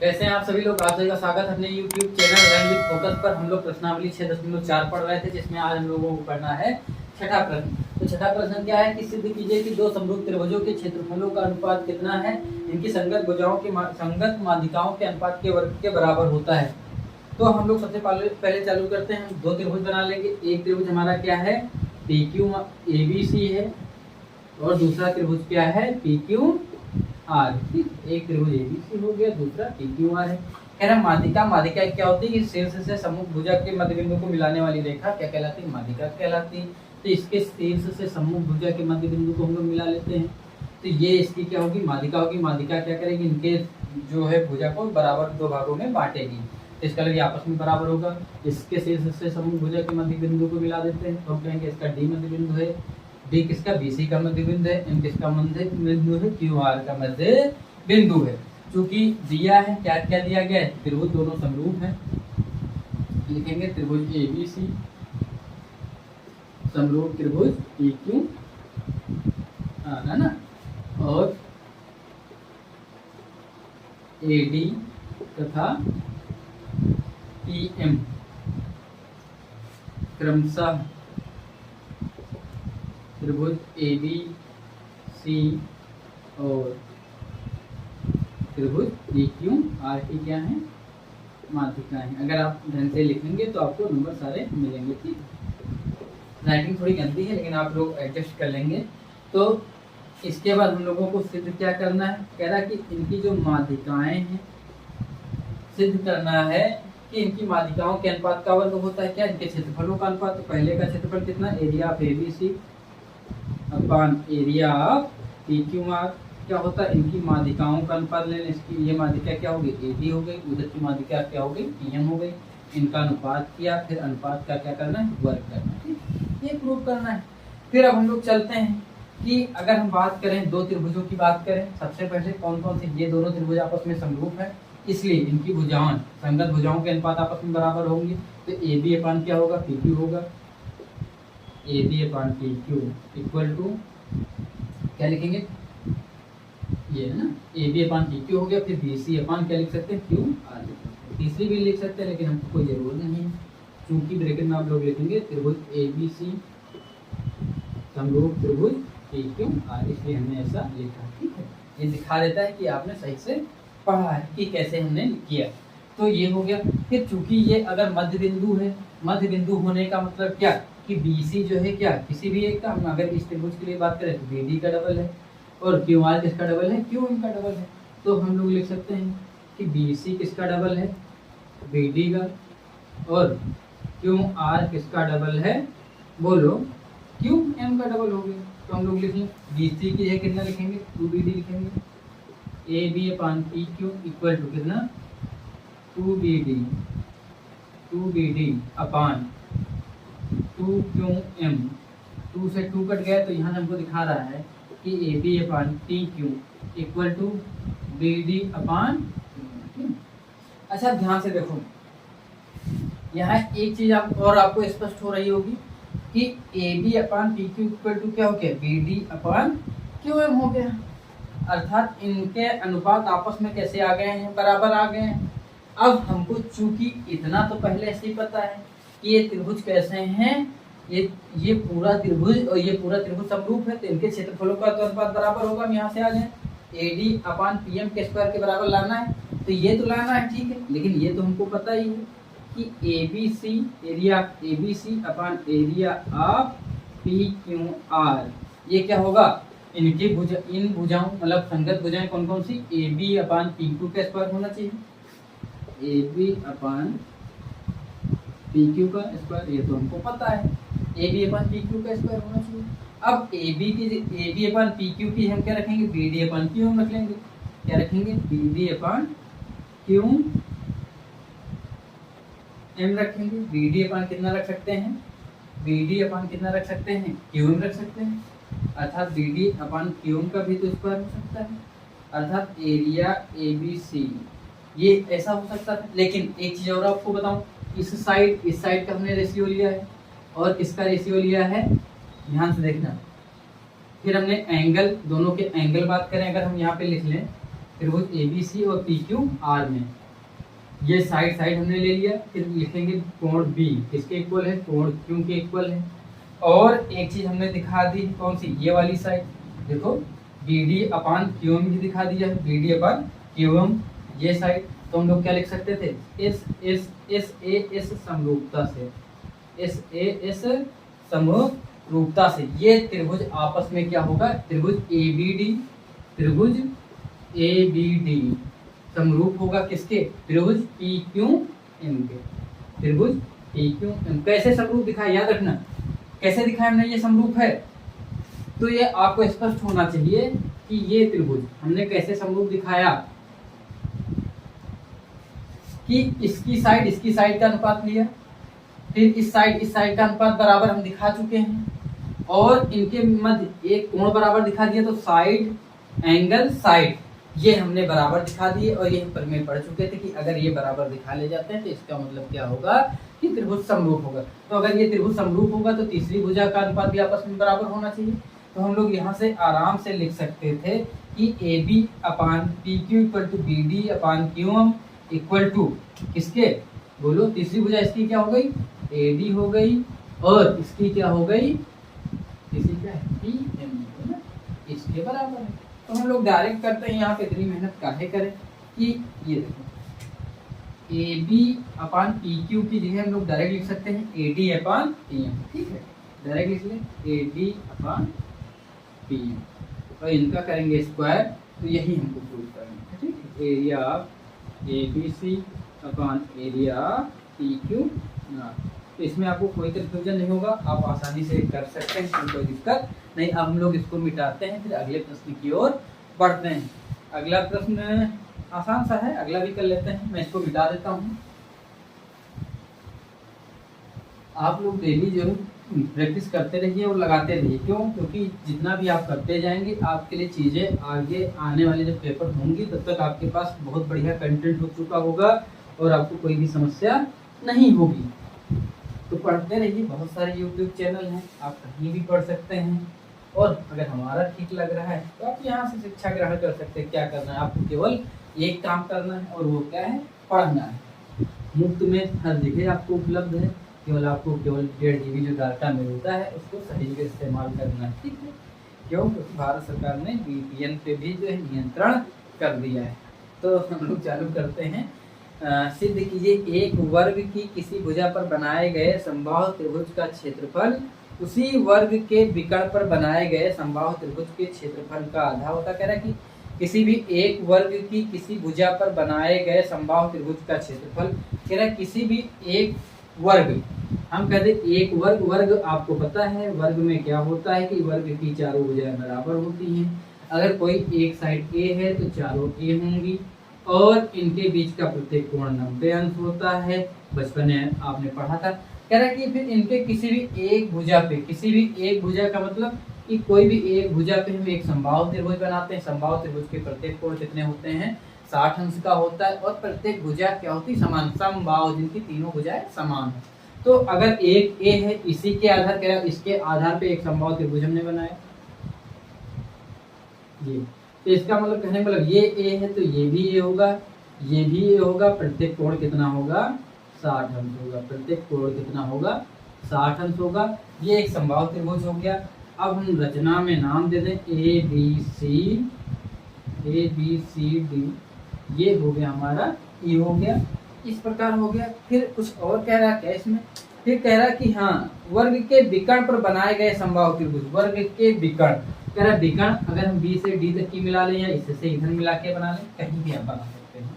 कैसे हैं आप सभी लोग। आप सभी का स्वागत है अपने YouTube channel run with focus पर। हम लोग प्रश्नावली 6.4 पढ़ रहे थे, जिसमें आज हम लोगों को पढ़ना है छठा प्रश्न। तो छठा प्रश्न क्या है कि सिद्ध कीजिए कि दो समरूप त्रिभुजों के क्षेत्रफलों का अनुपात कितना है, इनकी संगत भुजाओं की संगत माध्यिकाओं के अनुपात के वर्ग के बराबर होता है। तो हम लोग सबसे पहले चालू करते हैं। दो त्रिभुज बना लेंगे। एक त्रिभुज हमारा क्या है, PQABC है, और दूसरा त्रिभुज क्या है, PQR। एक त्रिभुज ABC हो गया, दूसरा PQR है। कह रहा माध्यिका, माध्यिका क्या होती है कि शीर्ष से सम्मुख भुजा के मध्य बिंदु को मिलाने वाली रेखा क्या कहलाती है, माध्यिका कहलाती है। तो इसके शीर्ष से सम्मुख भुजा के मध्य बिंदु को हम लोग मिला लेते हैं, तो ये इसकी क्या होगी, माध्यिका होगी। माध्यिका क्या करेगी, इनके जो है भुजा को बराबर दो भागों में बांटेगी, तो इसका लगे आपस में बराबर होगा। इसके शीर्ष से सम्मुख भुजा के मध्य बिंदु को मिला देते हैं, तो हम कहेंगे इसका D मध्य बिंदु है, D किसका, BC का मध्य बिंदु है, M किसका मध्य बिंदु है, QR का मध्य बिंदु है। चूंकि दिया है, क्या क्या दिया गया है, त्रिभुज दोनों समरूप हैं, लिखेंगे त्रिभुज ABC समरूप त्रिभुज PQR है ना, और AD तथा PM क्रमशः त्रिभुज ABC और त्रिभुज PQR की क्या है, माध्यिका है। अगर आप ढंग से लिखेंगे तो आपको नंबर सारे मिलेंगे। ठीक, राइटिंग थोड़ी गंदी है लेकिन आप लोग एडजस्ट कर लेंगे। तो इसके बाद हम लोगों को सिद्ध क्या करना है, कह रहा कि इनकी जो माध्यिकाएं हैं, सिद्ध करना है कि इनकी माध्यिकाओं के अनुपात का वर्ग होता है क्या, इनके क्षेत्रफलों का अनुपात। तो पहले का क्षेत्रफल कितना, area of ABC upon area of PQR क्या होता है, इनकी माध्यिकाओं का अनुपात लेने। इसकी ये माध्यिका क्या होगी, AD हो गई, उधर की माध्यिका क्या हो गई, PM हो गई। इनका अनुपात किया, फिर अनुपात का क्या करना है, वर्ग करना है। ठीक, ये प्रूव करना है। फिर अब हम लोग चलते हैं कि अगर हम बात करें दो त्रिभुजों की बात करें, सबसे पहले कौन कौन से, ये दोनों त्रिभुज आपस में समरूप है, इसलिए इनकी भुजाएं संगत भुजाओं के अनुपात आपस में बराबर होंगे। तो AB अपान क्या होगा, PQ होगा। AB upon PQ equal to क्या लिखेंगे, ये है ना, AB अपान PQ हो गया। फिर BC अपान क्या लिख सकते हैं, QR लिख सकते हैं। तीसरी भी लिख सकते हैं लेकिन हमको कोई जरूरत नहीं है, क्योंकि ब्रैकेट में आप लोग लिखेंगे त्रिभुज ABC समरूप त्रिभुज PQR, इसलिए हमने ऐसा लिखा। ठीक है, ये दिखा देता है कि आपने सही से पढ़ा है कि कैसे हमने किया। तो ये हो गया। फिर चूंकि ये अगर मध्य बिंदु है, मध्य बिंदु होने का मतलब क्या कि BC जो है क्या, किसी भी एक का, हम अगर इस त्रिभुज के लिए बात करें तो BD का डबल है, और QR किसका डबल है, QM का डबल है। तो हम लोग लिख सकते हैं कि BC किसका डबल है, BD का, और QR किसका डबल है, बोलो, QM का डबल हो गया। तो हम लोग लिखेंगे BC की है कितना लिखेंगे, 2BD लिखेंगे। AB upon PQ equal to कितना, 2BD अपान 2QM। 2 से 2 कट गया, तो यहाँ हमको दिखा रहा है कि AB upon PQ equal to BD upon. अच्छा ध्यान से देखो, यहाँ एक चीज और आपको स्पष्ट हो रही होगी कि AB upon PQ equal to क्या हो गया, BD अपान QM हो गया। अर्थात इनके अनुपात आपस में कैसे आ गए हैं, बराबर आ गए हैं। अब हमको चूंकि इतना तो पहले से ही पता है कि ये त्रिभुज कैसे हैं, ये पूरा त्रिभुज और ये पूरा त्रिभुज समरूप है, तो इनके क्षेत्रफलों का तो अनुपात बराबर होगा। हम यहाँ से आ जाए, AD अपान PM के स्क्वायर के बराबर लाना है, तो ये तो लाना है, ठीक है। लेकिन ये तो हमको पता ही है कि ABC area ABC upon area of PQR, ये क्या होगा, इनकी इन भुजाओं मतलब संगत भुजाएं कौन कौन सी, AB अपान PQ का स्क्वायर होना चाहिए, AB अपान PQ का स्क्वायर, ये तो हमको पता है, AB अपान PQ का स्क्वायर होना चाहिए। अब AB अपान PQ की हम क्या रखेंगे, BD अपान QM रख लेंगे। क्या रखेंगे, BD अपान QM रखेंगे। BD अपान कितना रख सकते हैं, BD अपान कितना रख सकते हैं, QM रख सकते हैं। अर्थात BD अपान QM का भी तो स्क्वायर हो सकता है, अर्थात एरिया ABC, ये ऐसा हो सकता है। लेकिन एक चीज और आपको बताऊं, इस साइड का हमने रेशियो लिया है और इसका रेशियो लिया है, ध्यान से देखना। फिर हमने एंगल, दोनों के एंगल बात करें, अगर हम यहाँ पे लिख लें त्रिभुज ए बी सी और पी क्यू आर में। ये साइड साइड हमने ले लिया, फिर लिखेंगे कोण बी किसके इक्वल है, कोण क्यू के इक्वल है। और एक चीज हमने दिखा दी, कौन सी, ये वाली साइड, देखो B D upon Q M भी दिखा दिया है, B D upon Q M ये साइड। तो हम लोग क्या लिख सकते थे, एस ए एस समरूपता से, एस ए एस समरूपता से ये त्रिभुज आपस में क्या होगा, त्रिभुज ए बी डी, त्रिभुज ए बी डी समरूप होगा किसके, त्रिभुज पी क्यू एम के, त्रिभुज पी क्यू एम। कैसे समरूप दिखाया, याद रखना कैसे दिखाया हमने, ये समरूप है। तो ये आपको स्पष्ट होना चाहिए कि ये त्रिभुज हमने कैसे समरूप दिखाया, कि इसकी साइड का अनुपात लिया, फिर इस साइड का अनुपात बराबर हम दिखा चुके हैं, और इनके मध्य एक कोण बराबर दिखा दिया, तो साइड एंगल साइड ये हमने बराबर दिखा दिए। और ये हम प्रमेय पढ़ चुके थे कि अगर ये बराबर दिखा ले जाते हैं तो इसका मतलब क्या होगा कि त्रिभुज समरूप होगा। तो अगर ये त्रिभुज समरूप होगा तो तीसरी भुजा का अनुपात भी आपस में बराबर होना चाहिए। तो हम लोग यहाँ से आराम से लिख सकते थे कि A B upon P Q equal to B D upon Q M equal to किसके, बोलो, तीसरी भुजा इसकी क्या हो गई, ए डी हो गई, और इसकी क्या हो गई, तीसरी क्या है, पी एम, इसके बराबर है। तो हम लोग डायरेक्ट करते हैं, यहाँ पे इतनी मेहनत काहे करें कि ये देखो A B upon P Q की जगह हम लोग डायरेक्ट लिख सकते हैं A D upon P M, ठीक है, डायरेक्ट लिख लें A D upon P M, और इनका करेंगे स्क्वायर, तो यही हमको प्रूव करना है, ठीक है। Area A B C upon area P Q, तो इसमें आपको कोई कंफ्यूजन नहीं होगा, आप आसानी से कर सकते हैं, कोई दिक्कत नहीं। अब हम लोग इसको मिटाते हैं, फिर अगले प्रश्न की ओर बढ़ते हैं। अगला प्रश्न आसान सा है, अगला भी कर लेते हैं, मैं इसको मिटा देता हूँ। आप लोग डेली जो प्रैक्टिस करते रहिए और लगाते रहिए, क्यों, क्योंकि जितना भी आप करते जाएंगे आपके लिए चीज़ें आगे आने वाले जब पेपर होंगी तब तक आपके पास बहुत बढ़िया कंटेंट हो चुका होगा और आपको कोई भी समस्या नहीं होगी। तो पढ़ते रहिए, बहुत सारे यूट्यूब चैनल हैं, आप कहीं भी पढ़ सकते हैं, और अगर हमारा ठीक लग रहा है तो आप यहाँ से शिक्षा ग्रहण कर सकते हैं। क्या करना है, आपको केवल एक काम करना है, और वो क्या है, पढ़ना है। मुफ्त में हर जगह आपको उपलब्ध है, केवल आपको केवल 1.5 GB जो डाटा मिलता है उसको सही जगह इस्तेमाल करना है, ठीक है। क्यों, क्योंकि भारत सरकार ने VPN पे भी जो है नियंत्रण कर दिया है। तो हम लोग चालू करते हैं। सिद्ध कीजिए एक वर्ग की किसी भुजा पर बनाए गए समबाहु त्रिभुज का क्षेत्रफल उसी वर्ग के विकर्ण पर बनाए गए समबाहु त्रिभुज के क्षेत्रफल का आधा होता। कह रहा है कि किसी भी एक वर्ग की किसी भुजा पर बनाए गए समबाहु त्रिभुज का क्षेत्रफल, कह रहा है किसी भी एक वर्ग, हम कहते एक वर्ग, वर्ग आपको पता है वर्ग में क्या होता है कि वर्ग की चारों भुजाएं बराबर होती हैं। अगर कोई एक साइड ए है तो चारों ए होंगी, और इनके बीच का प्रत्येक कोण 90 अंश होता है, बचपन में आपने पढ़ा था। कह रहा है कि फिर इनके किसी भी एक भुजा पे, किसी भी एक भुजा का मतलब कि कोई भी एक भुजा पे हम एक समबाहु त्रिभुज बनाते हैं। समबाहु त्रिभुज के प्रत्येक कोण कितने होते हैं, 60 अंश का होता है, और प्रत्येक भुजा क्या होती है, समान, समबाहु, जिनकी तीनों भुजाएं समान है। तो अगर एक ए है, इसी के आधार, कह रहा है इसके आधार पे एक समबाहु त्रिभुज हमने बनाया, ये, तो इसका मतलब कहने का मतलब ये ए है तो ये भी ए होगा, ये भी ए होगा, प्रत्येक कोण कितना होगा, 60 अंश होगा, प्रत्येक कोण कितना होगा, 60 अंश होगा। ये एक समबाहु त्रिभुज हो गया। अब हम रचना में नाम दे दें ए बी सी डी, ये हो गया हमारा, ये हो गया, इस प्रकार हो गया। फिर कुछ और कह रहा है क्या इसमें, फिर कह रहा है कि हाँ, वर्ग के विकर्ण पर बनाए गए समबाहु त्रिभुज, वर्ग के विकर्ण, कह रहा है विकर्ण अगर हम बी से डी तक की मिला लें या इससे इधर मिला के बना लें, कहीं भी आप बना सकते हैं।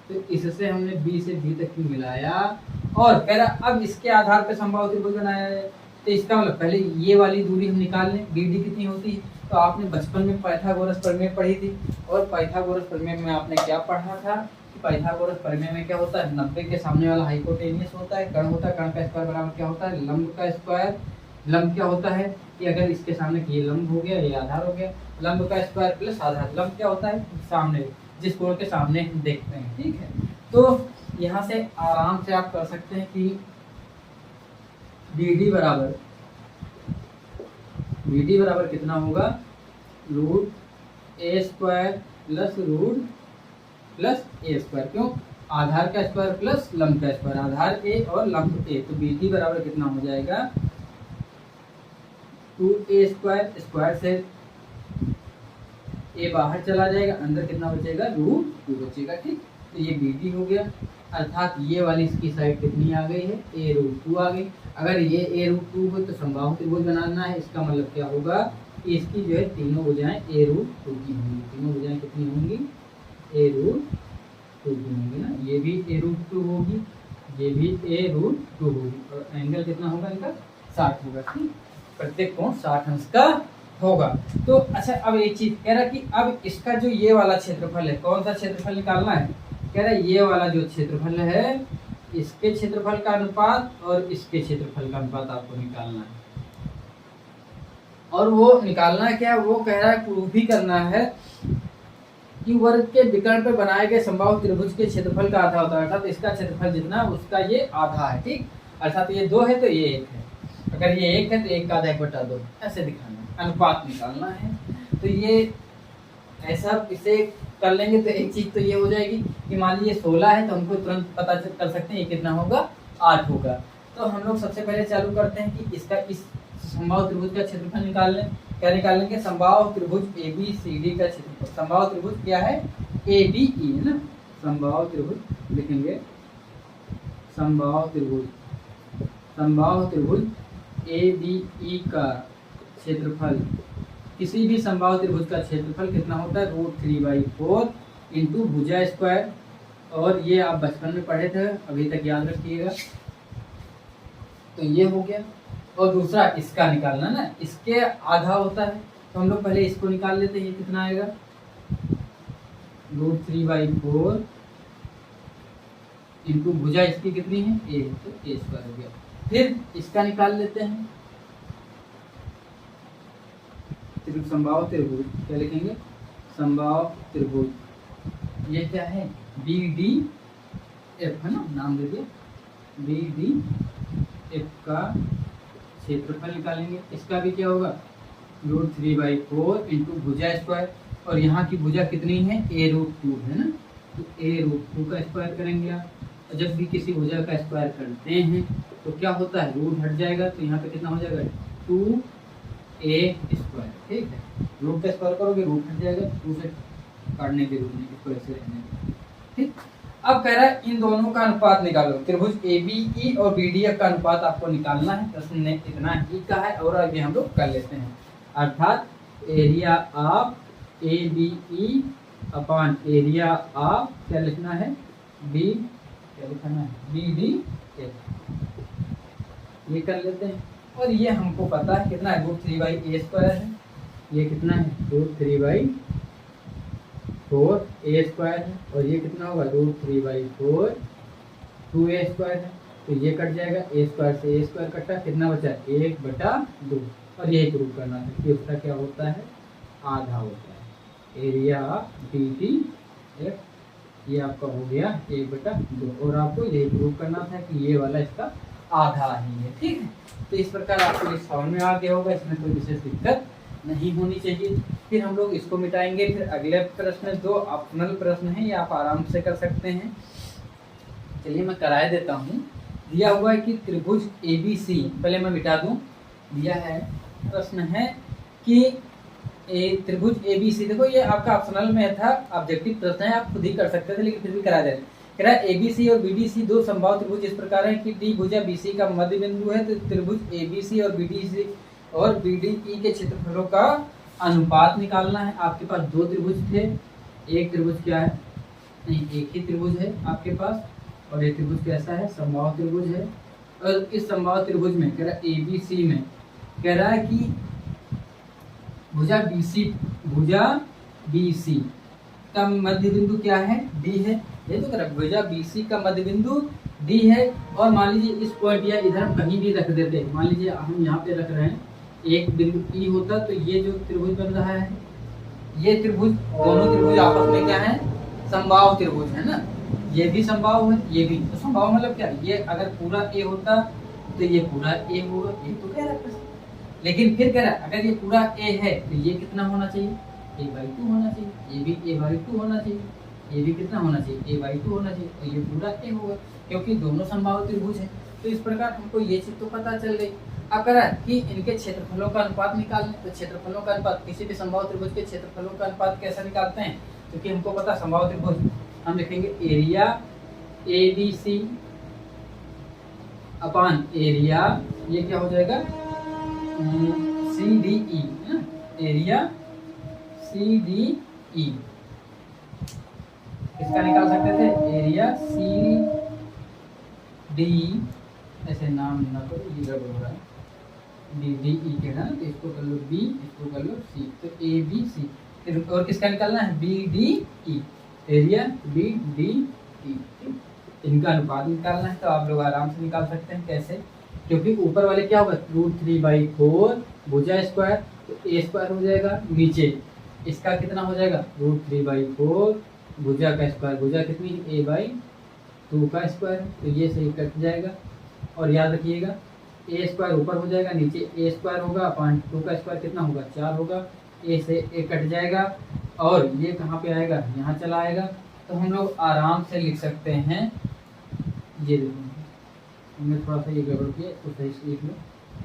तो इससे हमने बी से डी तक की मिलाया, और कह रहा अब इसके आधार पर समबाहु त्रिभुज बनाया है। तो इसका मतलब पहले ये वाली दूरी हम निकाल लें, बी डी कितनी होती है। तो आपने बचपन में पाइथागोरस प्रमेय पढ़ी थी, और पाइथागोरस प्रमेय में आपने क्या पढ़ा था, पाइथागोरस प्रमेय में क्या होता है, 90 के सामने वाला हाइपोटेनियस होता है, कर्ण होता है, कर्ण का स्क्वायर बराबर क्या होता है, लंब का स्क्वायर। लंब क्या होता है कि अगर इसके सामने ये लंब हो गया, ये आधार हो गया, लंब का स्क्वायर प्लस आधार। लंब क्या होता है, सामने, जिस कोण के सामने हम देखते हैं, ठीक है। तो यहाँ से आराम से आप कर सकते हैं कि BD बराबर कितना होगा, रूट ए स्क्वायर प्लस रूट प्लस ए स्क्वायर। क्यों? आधार का स्क्वायर प्लस लंब का स्क्वायर, आधार ए और लंब ए, तो बी डी बराबर कितना हो जाएगा 2a स्क्वायर, स्क्वायर से ए बाहर चला जाएगा, अंदर कितना बचेगा √2 बचेगा। ठीक, तो ये बी डी हो गया, अर्थात ये वाली इसकी साइड कितनी आ गई है a√2 आ गई। अगर ये a√2 हो तो समबाहु त्रिभुज बनाना है, इसका मतलब क्या होगा कि इसकी जो है तीनों भुजाएं a√2 की होंगी, तीनों भुजाएं कितनी होंगी a√2 की होंगी ना, ये भी a√2 होगी, ये भी a√2 होगी, और एंगल कितना होगा इनका 60 होगा। ठीक, प्रत्येक कोण 60 अंश का होगा। तो अच्छा, अब एक चीज कह रहा कि अब इसका जो ये वाला क्षेत्रफल है, कौन सा क्षेत्रफल निकालना है, कह रहा है ये वाला जो क्षेत्रफल है इसके क्षेत्रफल का अनुपात और इसके क्षेत्रफल का अनुपात आपको निकालना है। और वो निकालना क्या है, वो कह रहा है प्रूफ ही करना है कि वर्ग के विकर्ण पे बनाए गए समबाहु त्रिभुज के क्षेत्रफल का आधा होता है, अर्थात इसका क्षेत्रफल जितना उसका ये आधा है। ठीक, अर्थात ये 2 है तो ये 1 है, अगर ये 1 है तो 1 का आधा 1/2, ऐसे दिखाना है, अनुपात निकालना है। तो ये ऐसा इसे कर लेंगे तो एक चीज तो ये हो जाएगी कि मान लीजिए 16 है तो हमको तुरंत पता कर सकते हैं ये कितना होगा 8 होगा। तो हम लोग सबसे पहले चालू करते हैं कि इसका इस समबाहु त्रिभुज का क्षेत्रफल निकाल लें। क्या निकाल लेंगे? समबाहु त्रिभुज ABCD का क्षेत्रफल। समबाहु त्रिभुज क्या है? ABE है ना, समबाहु त्रिभुज लिखेंगे, समबाहु त्रिभुज ABE का क्षेत्रफल, किसी भी समबाहु त्रिभुज का क्षेत्रफल कितना होता है √3/4 इंटू भुजा स्क्वायर, और ये आप बचपन में पढ़े थे, अभी तक याद रखिएगा। तो ये हो गया, और दूसरा इसका निकालना ना, इसके आधा होता है, तो हम लोग पहले इसको निकाल लेते हैं। ये कितना आएगा √3/4 इंटू भुजा इसकी कितनी है a, तो a स्क्वायर हो गया। फिर इसका निकाल लेते हैं, समबाहु त्रिभुज क्या लिखेंगे? समबाहु त्रिभुज ये क्या है BDF है ना, नाम दे दिया, BDF का क्षेत्रफल निकालेंगे। इसका भी क्या होगा √3/4 इंटू भुजा स्क्वायर, और यहाँ की भुजा कितनी है a√2 है ना, तो a√2 का स्क्वायर करेंगे आप। और जब भी किसी भुजा का स्क्वायर करते हैं तो क्या होता है, रूट हट जाएगा, तो यहाँ पे कितना हो जाएगा 2a स्क्वायर। ठीक है, रूट का स्क्वायर करोगे रूट हट जाएगा, 2 से काटने के रूप में इसको ऐसे रहने दें। ठीक, अब कह रहा है इन दोनों का अनुपात निकालो। त्रिभुज ABE और BDF का अनुपात आपको निकालना है, प्रश्न ने इतना ही कहा है, और आगे हम लोग कर लेते हैं। अर्थात area of ABE upon area of क्या लिखना है क्या लिखना है BDF, ये कर लेते हैं। और ये हमको पता है कितना है √3/a स्क्वायर है, ये कितना है √3/4 a स्क्वायर है, और ये कितना होगा √3/4 2a स्क्वायर है, तो ये कट जाएगा, a स्क्वायर से a स्क्वायर कटा, कितना बचा 1/2, और यही प्रूव करना था कि उसका क्या होता है आधा होता है। एरिया BDF ये आपका हो गया 1/2, और आपको यही प्रूव करना था कि ये वाला इसका आधा ही है। ठीक है, तो इस प्रकार आपको ये समझ में आ गया होगा, इसमें कोई विशेष दिक्कत नहीं होनी चाहिए। फिर हम लोग इसको मिटाएंगे। फिर अगले प्रश्न 2 ऑप्शनल प्रश्न है, ये आप आराम से कर सकते हैं। चलिए मैं कराए देता हूँ। दिया हुआ है कि त्रिभुज ABC, पहले मैं मिटा दूँ, दिया है प्रश्न है कि त्रिभुज ABC, देखो ये आपका ऑप्शनल में था, ऑब्जेक्टिव प्रश्न है, आप खुद ही कर सकते थे, लेकिन फिर भी करा दे रहे। कह रहा है ABC और BDC दो समबाहु त्रिभुज इस प्रकार है कि D भुजा BC का मध्य बिंदु है, तो त्रिभुज ABC और BDC और BDE के क्षेत्रफलों का अनुपात निकालना है। आपके पास 2 त्रिभुज थे, एक त्रिभुज क्या है, नहीं एक ही त्रिभुज है आपके पास, और एक त्रिभुज कैसा है समबाहु त्रिभुज है। और इस समबाहु त्रिभुज में कह रहा है ABC में कह रहा है कि भुजा BC का मध्य बिंदु क्या है D है, ये तो कह रहा है भुजा BC का मध्य बिंदु D है। और मान लीजिए इस पॉइंट या इधर हम कहीं भी रख देते, मान लीजिए हम यहाँ पे रख रहे हैं, एक बिंदु E होता, तो ये जो त्रिभुज बन रहा है, ये त्रिभुज, दोनों त्रिभुज आपस में क्या है समबाहु त्रिभुज है ना, ये भी समबाहु है, ये भी। तो समबाहु मतलब क्या, ये अगर पूरा A होता तो ये पूरा A होगा, ये तो कह रहा है। लेकिन फिर कह रहा है अगर ये पूरा A है तो ये कितना होना चाहिए A/2 होना चाहिए, ये भी A/2 होना चाहिए। ए बी कितना होना चाहिए, a/2 होना चाहिए, और ये पूरा ए होगा क्योंकि दोनों समबाहु त्रिभुज है। तो इस प्रकार हमको ये चीज तो पता चल गई। अब कह रहा है कि इनके क्षेत्रफलों का अनुपात निकालना, तो क्षेत्रफलों का अनुपात किसी भी समबाहु त्रिभुज के क्षेत्रफलों का अनुपात कैसे निकालते हैं, क्योंकि हमको पता है समबाहु त्रिभुज हम लिखेंगे एरिया ABC अपॉन एरिया, ये क्या हो जाएगा CDE, एरिया CDE। इसका निकाल सकते थे एरिया CD, ऐसे नाम ना करो ये गड़बड़ हो रहा है, DDE के ना, तो इसको कर लो B, इसको कर लो C, तो ABC। और किसका निकालना है, BDE, एरिया BDE। इनका अनुपात निकालना है, तो आप लोग आराम से निकाल सकते हैं। कैसे, क्योंकि ऊपर वाले क्या होगा √3/4 भुजा स्क्वायर, तो a² हो जाएगा, नीचे इसका कितना हो जाएगा √3/4 भुजा का स्क्वायर, भुजा कितनी है a/2 का स्क्वायर, तो ये सही कट जाएगा। और याद रखिएगा a² ऊपर हो जाएगा, नीचे a² होगा अपॉन 2 का स्क्वायर कितना होगा 4 होगा, a से a कट जाएगा, और ये कहाँ पे आएगा, यहाँ चला आएगा। तो हम लोग आराम से लिख सकते हैं, ये देखो हमने थोड़ा सा ये गड़बड़ किया, तो सही से लिख लो।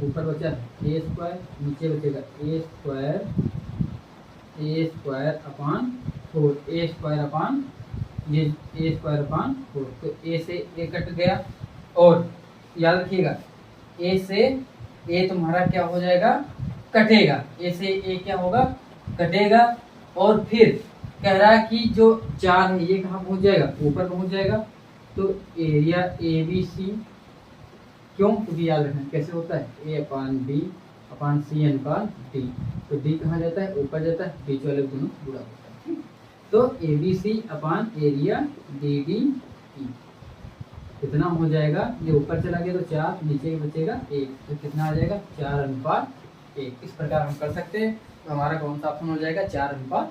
ऊपर बचा a², नीचे बचेगा a² अपॉन 4, a² अपॉन ये a² अपॉन 4, तो a से a कट गया। और याद रखिएगा a से a तुम्हारा क्या हो जाएगा, कटेगा, a से a क्या होगा, कटेगा। और फिर कह रहा है कि जो 4 है ये कहाँ पहुंच जाएगा, ऊपर पहुंच जाएगा। तो एरिया ABC, क्यों, क्योंकि याद रखना कैसे होता है A/B अपॉन C अनुपात D, तो D कहाँ जाता है, ऊपर जाता है, बीच वाले दोनों जुड़ा होता है। तो ABC अपॉन एरिया DDE कितना हो जाएगा, ये ऊपर चला गया तो 4, नीचे बचेगा 1, तो कितना आ जाएगा 4:1। इस प्रकार हम कर सकते हैं। तो हमारा कौन सा ऑप्शन हो जाएगा 4:1।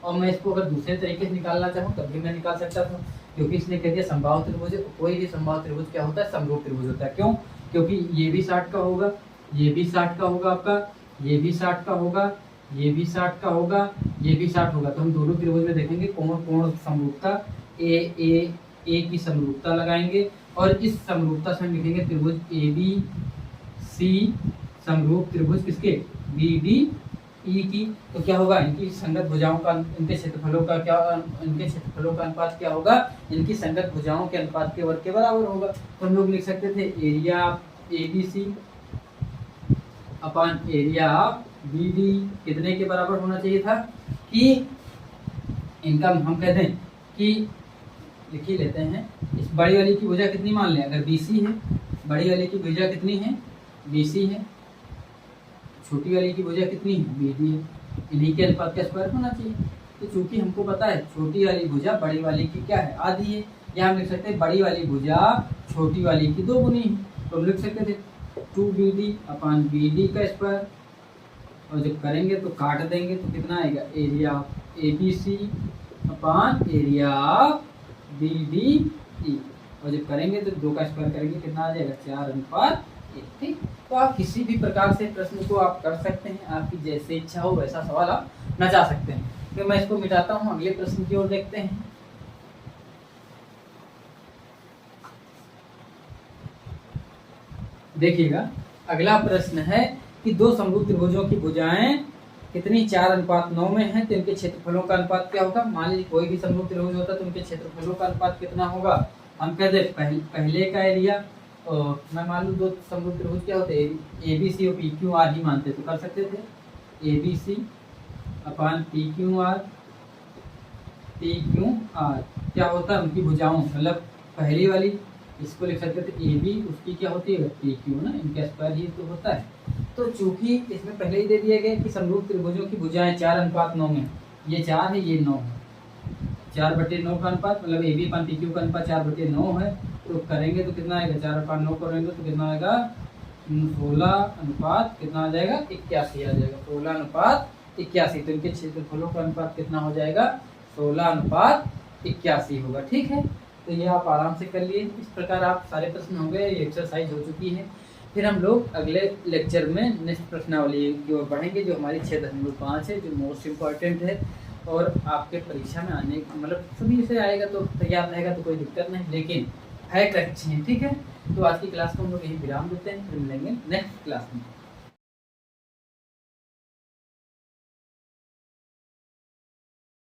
और मैं इसको अगर दूसरे तरीके से निकालना चाहूँ तब भी मैं निकाल सकता था, क्योंकि इसने कह दिया समबाहु त्रिभुज, कोई भी समबाहु त्रिभुज क्या होता है, समरूप त्रिभुज होता है। क्यों, क्योंकि ये भी 60 का होगा, ये भी 60 का होगा आपका, ये भी 60 का होगा, ये भी 60 का होगा, ये भी 60 होगा। तो हम दोनों त्रिभुज में देखेंगे कोण समरूपता, ए की समरूपता लगाएंगे, और इस समरूपता से हम लिखेंगे त्रिभुज ABC समरूप त्रिभुज किसके, BDE की। तो क्या होगा, इनकी संगत भुजाओं का, इनके क्षेत्रफलों का क्या, इनके क्षेत्रफलों का अनुपात क्या होगा, इनकी संगत भुजाओं के अनुपात के वर्ग के बराबर होगा। तो हम लोग लिख सकते थे area ABC upon area BD कितने के बराबर होना चाहिए था, कि इनका हम कहते हैं कि लिख ही लेते हैं, इस बड़ी वाली की भुजा कितनी मान लें, अगर BC है, बड़ी वाली की भुजा कितनी है BC है, छोटी वाली की भुजा कितनी है BD है, इन्हीं के अनुपात का स्क्वायर होना चाहिए। तो चूंकि हमको पता है छोटी वाली भुजा बड़ी वाली की क्या है, आधी है, या हम लिख सकते हैं बड़ी वाली भुजा छोटी वाली की 2 गुनी है। तो हम लिख सकते थे 2BD अपॉन BD का स्क्वायर, और जब करेंगे तो काट देंगे तो कितना आएगा area ABC upon area BDE, और जब करेंगे तो 2 का स्क्वायर करेंगे कितना आ जाएगा 4:1। ठीक, तो आप किसी भी प्रकार से प्रश्न को आप कर सकते हैं, आपकी जैसे इच्छा हो वैसा सवाल आप नचा सकते हैं। तो मैं इसको मिटाता हूँ, अगले प्रश्न की ओर देखते हैं। देखिएगा अगला प्रश्न है कि दो समरूप त्रिभुजों की भुजाएं कितनी 4:9 में है, तो इनके क्षेत्रफलों का अनुपात क्या होगा। मान लीजिए कोई भी समरूप त्रिभुज होता तो उनके क्षेत्रफलों का अनुपात कितना होगा। हम कहते पहले का एरिया, मैं मान लूँ 2 समरूप त्रिभुज क्या होते हैं ABC और PQR ही मानते, तो कर सकते थे ABC अपॉन PQR क्या होता है, उनकी भुजाओं, मतलब पहली वाली इसको लिख सकते थे AB, उसकी क्या होती है PQ ना, इनका स्क्वायर ही तो होता है। तो चूंकि इसमें पहले ही दे दिया गया कि समरूप त्रिभुजों की भुजाएं 4:9 में, ये 4 है ये 9 है, 4/9 का अनुपात, मतलब AB अपॉन PQ का अनुपात 4/9 है। तो करेंगे तो कितना आएगा 4/9 करेंगे तो कितना आएगा 16 कितना आ जाएगा 81 आ जाएगा, 16:81। तो इनके क्षेत्रफलों का अनुपात कितना हो जाएगा 16:81 होगा। ठीक है, तो ये आप आराम से कर लिए। इस प्रकार आप सारे प्रश्न हो गए, ये एक्सरसाइज हो चुकी है। फिर हम लोग अगले लेक्चर में नेक्स्ट प्रश्नावली की ओर बढ़ेंगे, जो हमारी 6.5 है, जो मोस्ट इम्पॉर्टेंट है। और आपके परीक्षा में आने मतलब सभी से आएगा तो तैयार रहेगा तो कोई दिक्कत नहीं, लेकिन फैक्ट अच्छे हैं, ठीक है। तो आज की क्लास को हम लोग यहीं विराम देते हैं, फिर मिलेंगे नेक्स्ट क्लास में।